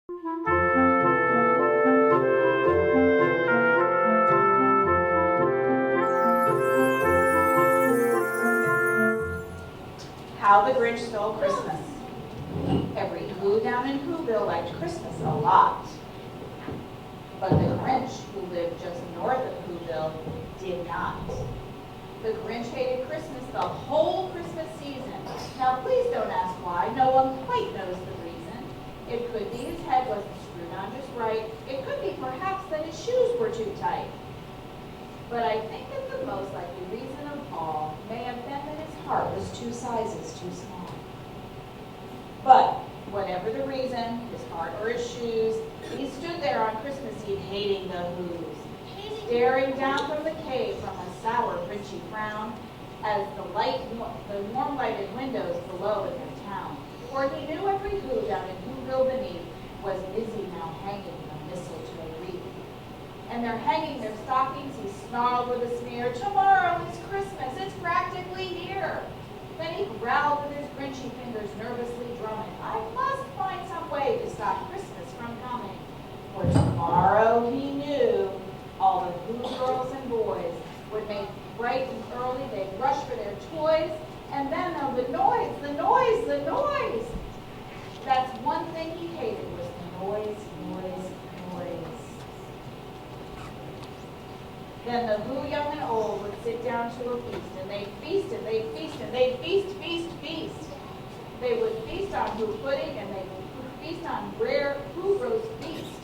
How the Grinch Stole Christmas. Every Who down in Whoville liked Christmas a lot. But the Grinch, who lived just north of Whoville, did not. The Grinch hated Christmas the whole Christmas season. Now please don't ask why. No one quite knows the reason. It could be his head wasn't screwed on just right. It could be perhaps that his shoes were too tight. But I think that the most likely reason of all may have been that his heart was 2 sizes too small. But whatever the reason, his heart or his shoes, he stood there on Christmas Eve hating the Who's, staring down from the cave from a sour, grinchy frown as the warm lighted windows below in their town. For he knew every Who down in Whoville beneath was busy now hanging a mistletoe wreath. And they're hanging their stockings, he snarled with a sneer, "Tomorrow is Christmas, it's practically here." Then he growled with his grinchy fingers nervously drumming, "I must find some way to stop Christmas from coming." For tomorrow, he knew, all the Who girls and boys would make bright and early, they'd rush for their toys, and then the noise, the noise, the noise. That's one thing he hated was the noise, noise, noise. Then the Who young and old would sit down to a feast, and they'd feast and they'd feast and they'd feast, feast, feast. They would feast on Who pudding and they would feast on rare Who roast feast,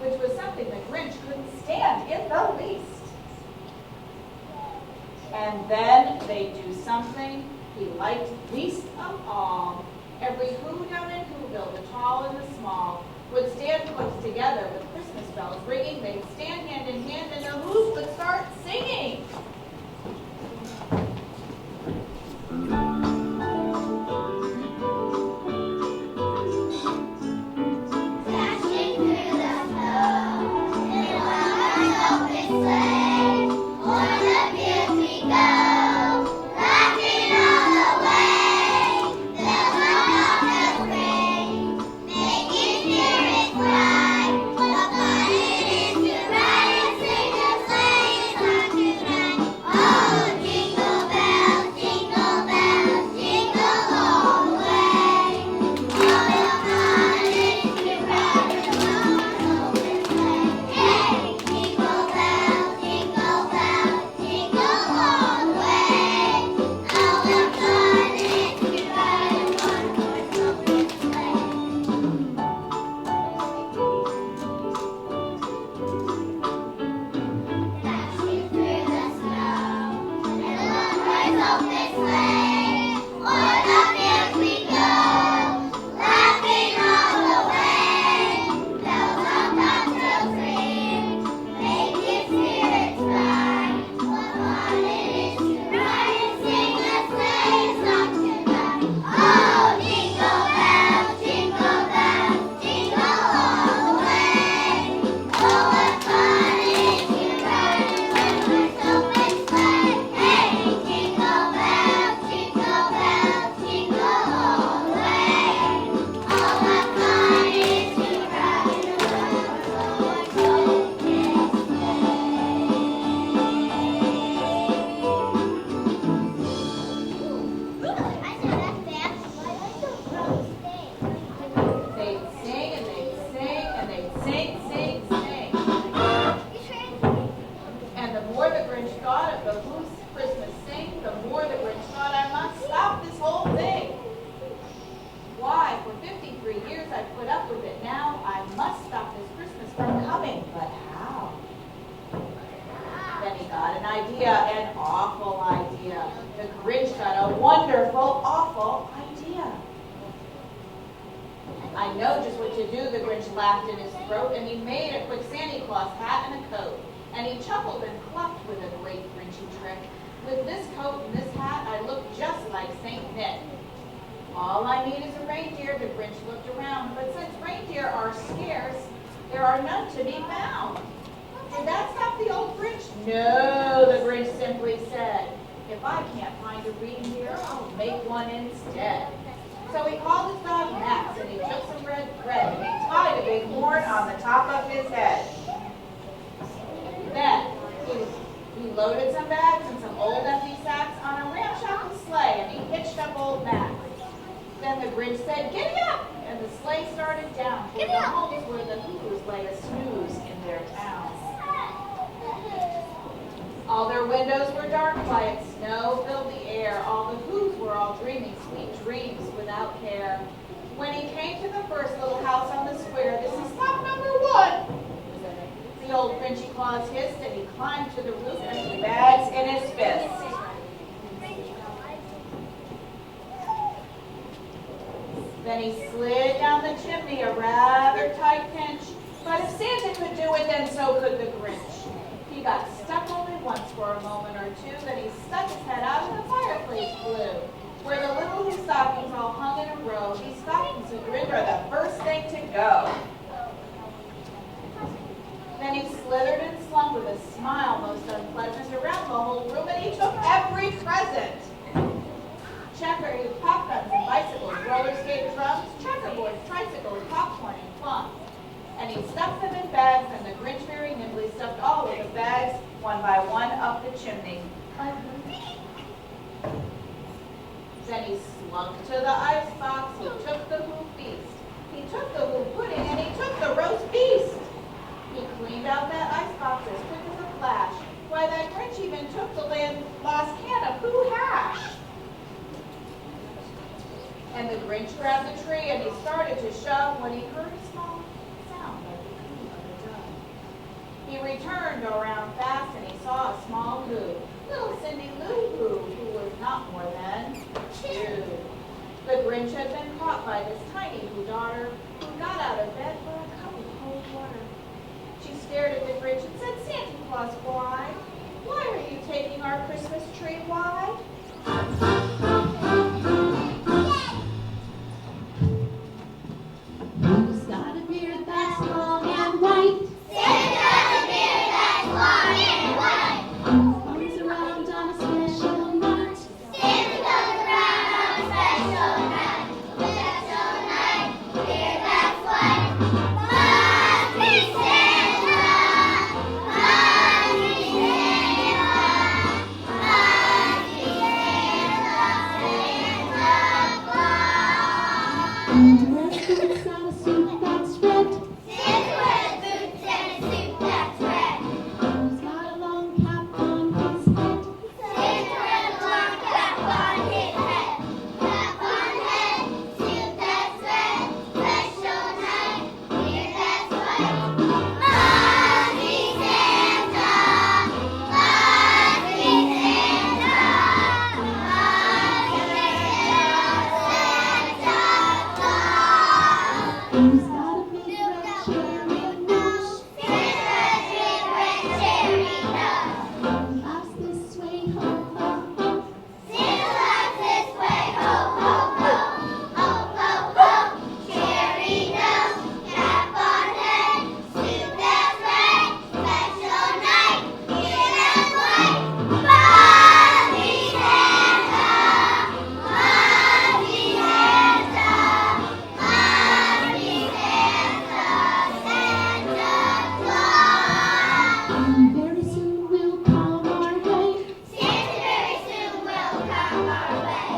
which was something the Grinch couldn't stand in the least. And then they'd do something he liked least of all. Every Who down in Whoville, the tall and the small, would stand close together with Christmas bells ringing. They'd stand hand in hand and the Who's would start singing. "I know just what to do," the Grinch laughed in his throat, and he made a quick Santa Claus hat and a coat. And he chuckled and clucked with a great Grinchy trick. "With this coat and this hat, I look just like Saint Nick. All I need is a reindeer," the Grinch looked around. "But since reindeer are scarce, there are none to be found." Did that stop the old Grinch? "No," the Grinch simply said. "If I can't find a reindeer, I'll make one instead." So he called his dog Max, and he took some red thread, and he tied a big dark, quiet snow filled the air. All the Who's were all dreaming sweet dreams without care. When he came to the first little house on the square, this is stop number 1. The old Grinchy Claus hissed, and he climbed to the roof, empty bags in his fist. Then he slid down the chimney, a rather tight pinch. But if Santa could do it, then so could the Grinch. He got stuck only once for a moment or two, then he stuck his head out of the fireplace flue, where the little Who stockings all hung in a row. These stockings and grinned are the first thing to go. Then he slithered and slung with a smile most unpleasant around the whole room, and he took every present. Checker pop guns and bicycles, roller skate drums, checkerboards, tricycles, popcorn, and plums. And he stuffed them in bags, and the Grinch very nimbly stuffed all of the bags, one by one, up the chimney. Then he slunk to the icebox. He took the Who feast. He took the Who pudding, and he took the roast beast. He cleaned out that icebox as quick as a flash. Why, that Grinch even took the last can of Who hash. And the Grinch grabbed the tree, and he started to shove when he heard a small sound like the coo of a dove. He returned around fast, and he saw a small Who, little Cindy Lou who was not more than 2. The Grinch had been caught by this tiny Who daughter, who got out of bed for a cup of cold water. She stared at the Grinch and said, Santa Claus, why? Why are you taking our Christmas tree? Why? Who's got a beard that's long and white? Santa's got a beard that's long and white. Who comes around on a special night? Santa comes around on a special night. A special night, beard that's white. Must be Santa. Must be Santa. Must be Santa. Santa Claus. And wears boots on a suit that's red. Santa wears boots and a suit that's red. Who's got a long cap on his head? Santa wears a long cap on his head. Cap on head, suit that's red. Special night, beard that's white. Must be Santa. Must be Santa. Must be Santa. Claus. Who's got a big red cherry nose? Santa has big red cherry nose. Who laughs this way, ho, ho, ho? Santa laughs this way, ho, ho, ho. Ho, ho, ho. Cherry nose, cap on head, suit that's red. Special night, beard that's white. Must be Santa. Must be Santa. Must be Santa. Santa Claus. And very soon we'll come our way. Santa very soon will come our way.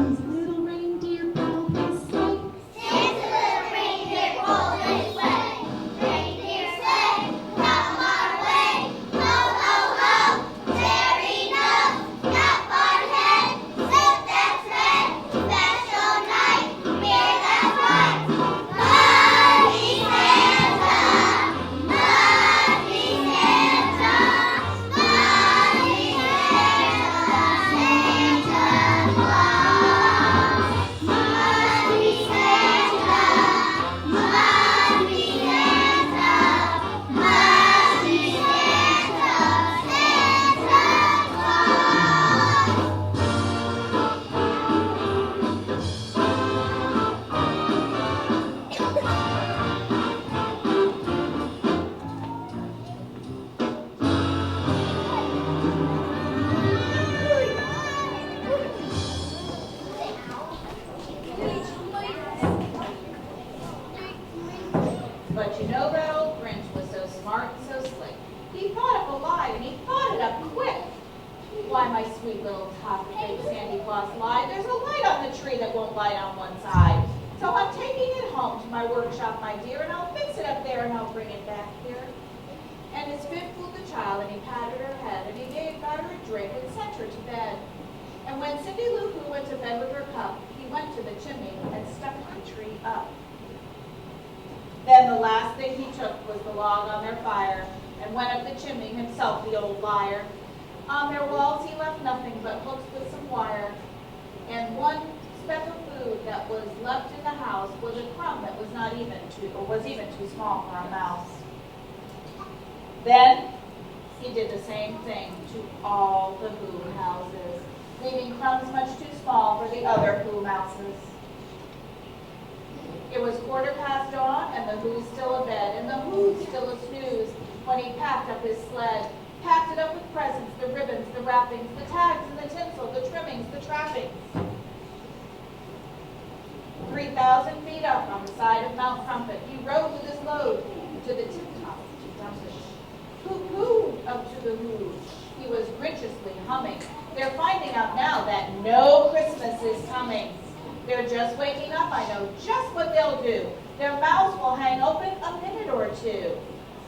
His little reindeer pull his sleigh. Santa's little reindeer pull his sleigh. Reindeer sleigh, come our way. Ho, ho, ho. Cherry nose, cap on head, suit that's red. Special night, beard that's white. Must be Santa. Must be Santa. Must be Santa. Santa Claus. Must be Santa. Must be Santa. Must be Santa. Santa Claus. But you know that old Grinch was so smart and so slick. He thought up a lie, and he thought it up quick. Why, my sweet little top of fake Santa Claus lied. There's a light on the tree that won't light on one side. So I'm taking it home to my workshop, my dear, and I'll fix it up there and I'll bring it back here. And And his fit fooled the child, and he patted her head, and he got her a drink and sent her to bed. And when Cindy Lou Who went to bed with her cup, he went to the chimney and stuck her tree up. Then the last thing he took was the log on their fire, and went up the chimney himself, the old liar. On their walls he left nothing but hooks with some wire, and one speck of food that was left in the house was a crumb that was even too small for a mouse. Then he did the same thing to all the Who houses, leaving crumbs much too small for the other Who mouses. It was 1/4 dawn, and the Who's still abed, and the Who's still a snooze, when he packed up his sled, packed it up with presents, the ribbons, the wrappings, the tags and the tinsel, the trimmings, the trappings. 3,000 feet up on the side of Mount Crumpet, he rode with his load to the tip-top to dump it. Hoo-hoo, up to the Who. He was graciously humming. They're finding out now that no Christmas is coming. They're just waking up. I know just what they'll do. Their mouths will hang open a minute or two.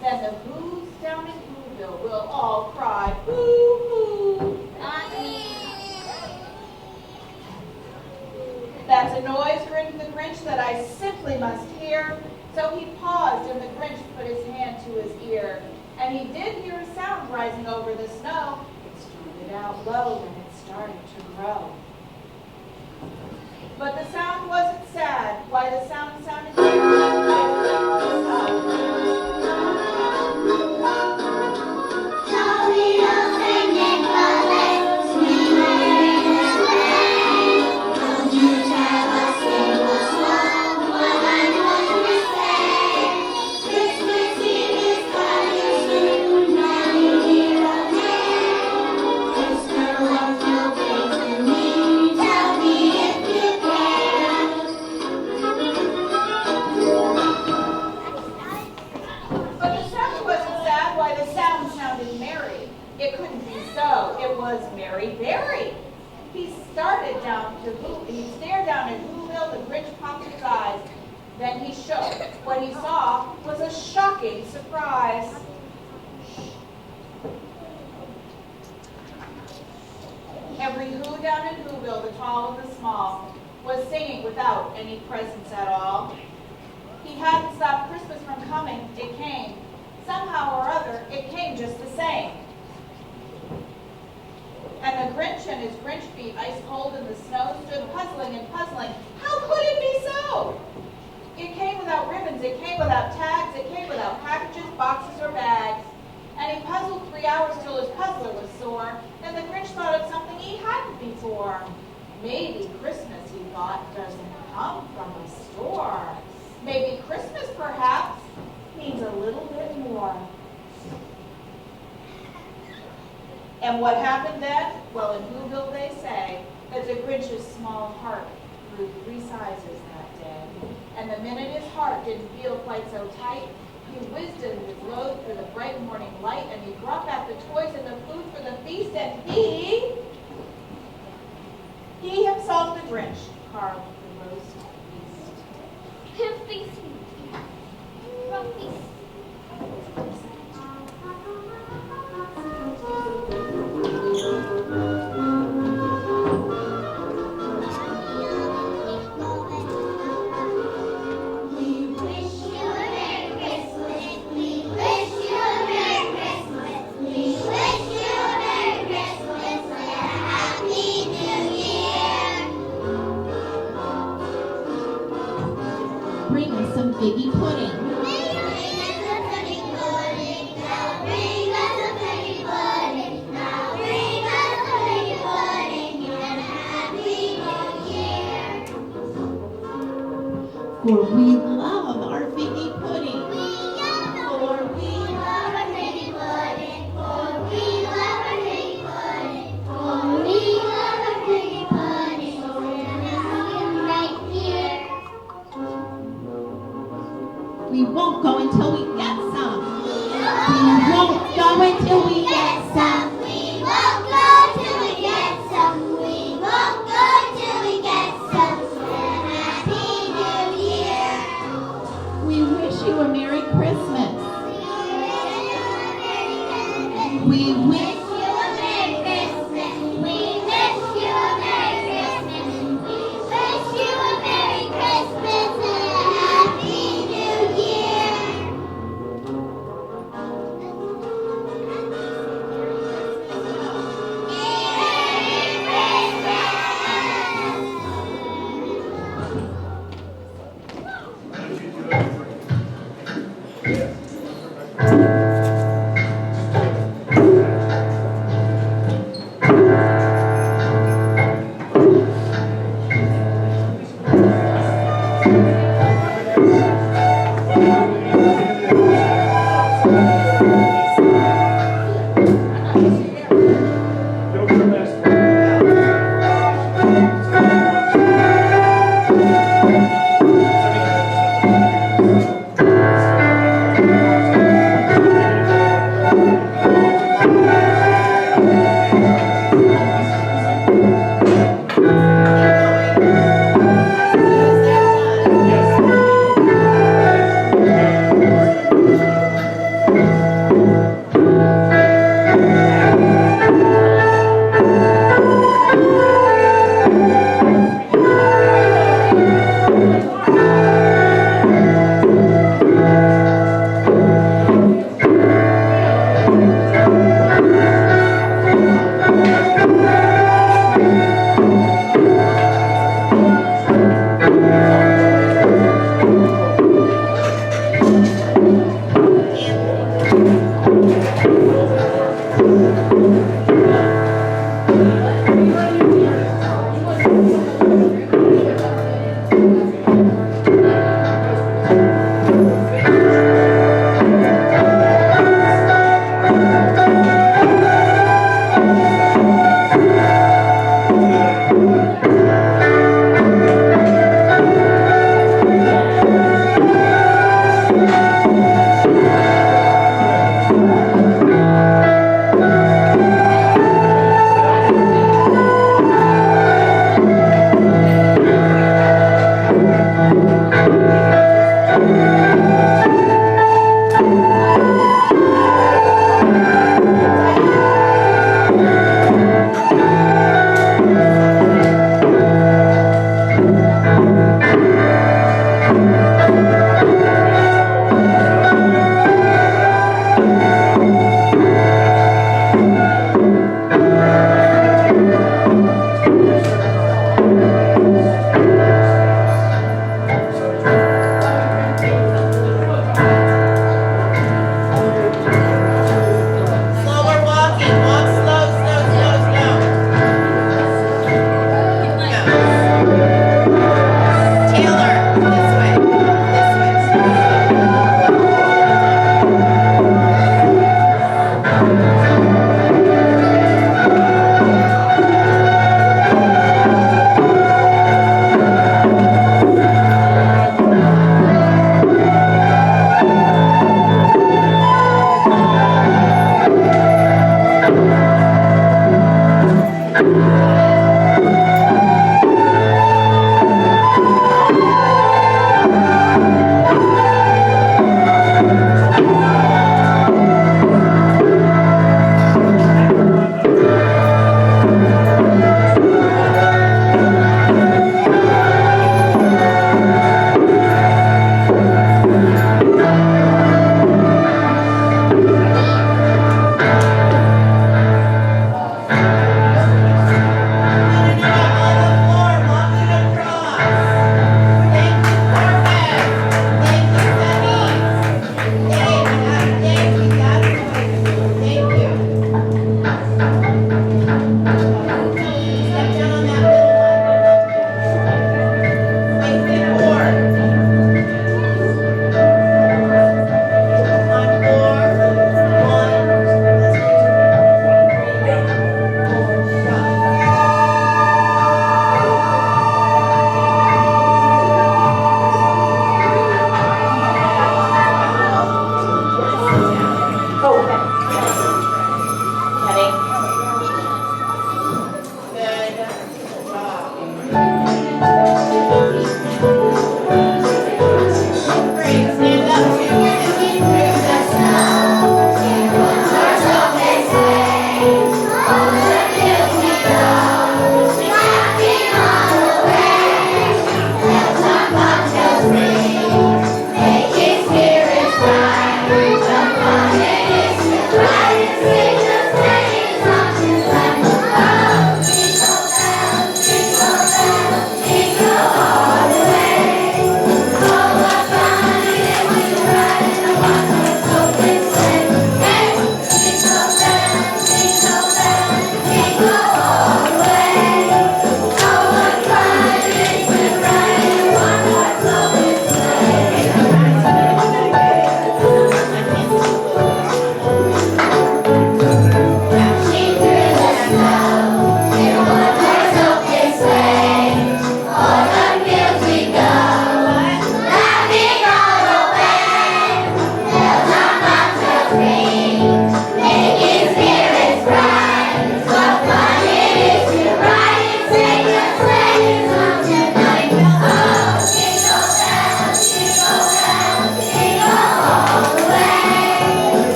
Then the Who's down in Whoville will all cry, hoo-hoo. Not me. That's a noise, grinned the Grinch, that I simply must hear. So he paused, and the Grinch put his hand to his ear. And he did hear a sound rising over the snow. It started out low, and it started to grow. But the sound wasn't sad. Why, the sound sounded Jolly old Saint Nicholas, we were in his way. Don't you tell us it was wrong, what I'm going to say. Christmas Eve is coming soon, now you hear a name. Sister, won't you bring to me? Tell me if you can. But the sound wasn't sad. Why, the sound sounded merry. It couldn't be so. It was Mary Berry. He stared down at Whoville. The Grinch popped his eyes. Then he shook. What he saw was a shocking surprise. Every Who down in Whoville, the tall and the small, was singing without any presents at all. He hadn't stopped Christmas from coming. It came. Somehow or other, it came just the same. And the Grinch and his Grinch feet, ice cold in the snow, stood puzzling and puzzling. How could it be so? It came without ribbons, it came without tags, it came without packages, boxes, or bags. And he puzzled 3 hours till his puzzler was sore. And the Grinch thought of something he hadn't before. Maybe Christmas, he thought, doesn't come from a store. Maybe Christmas, perhaps, means a little bit more. And what happened then? Well, in Whoville they say that the Grinch's small heart grew 3 sizes that day. And the minute his heart didn't feel quite so tight, he whizzed in his load through the bright morning light, and he brought back the toys and the food for the feast, and he himself, the Grinch, carved the roast feast. Feast. From feast. Bring us some figgy pudding. For we love our figgy pudding. For we love our figgy pudding. For we love our figgy pudding. For we love our figgy pudding. So we're gonna right here. We won't go until we get some. We won't go until we get some. We won't go till we get some. We won't go till we get some. Happy New Year. We wish you a Merry Christmas. We wish you a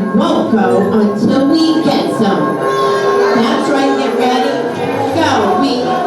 and won't go until we get some. That's right, get ready, go. We